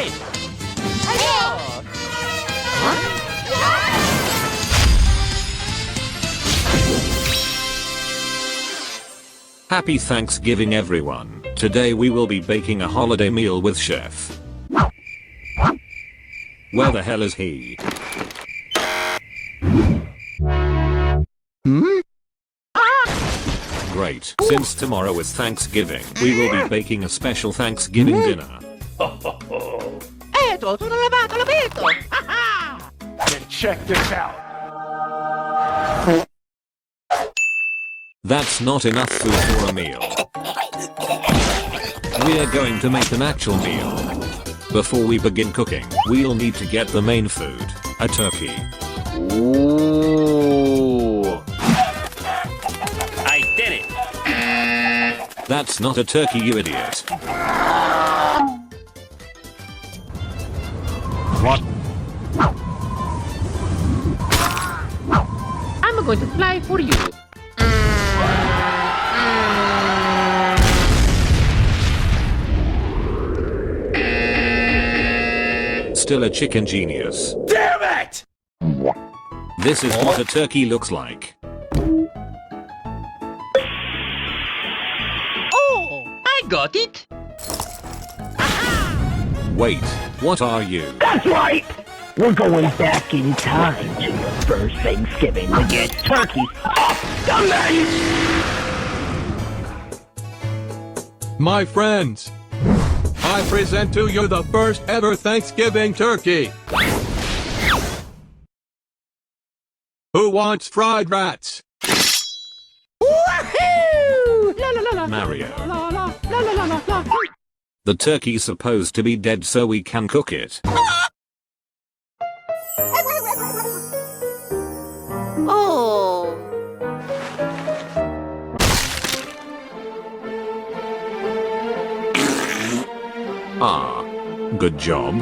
Hey! Hello! Happy Thanksgiving, everyone. Today we will be baking a holiday meal with Chef. Where the hell is he? Great. Since tomorrow is Thanksgiving, we will be baking a special Thanksgiving dinner. Eto, sono lavato, l'ho visto! Then check this out. That's not enough food for a meal. We're going to make an actual meal. Before we begin cooking, we'll need to get the main food, a turkey. Ooh. I did it! That's not a turkey, you idiot. What? I'm going to fly for you. Still a chicken genius. Damn it! This is what a turkey looks like. Oh, I got it! Wait, what are you? That's right! We're going back in time to your first Thanksgiving to get turkeys off the lake! My friends, I present to you the first ever Thanksgiving turkey. Who wants fried rats? Woohoo! La la la la. Mario. La la la la la la la. The turkey's supposed to be dead so we can cook it. Oh. Ah, good job.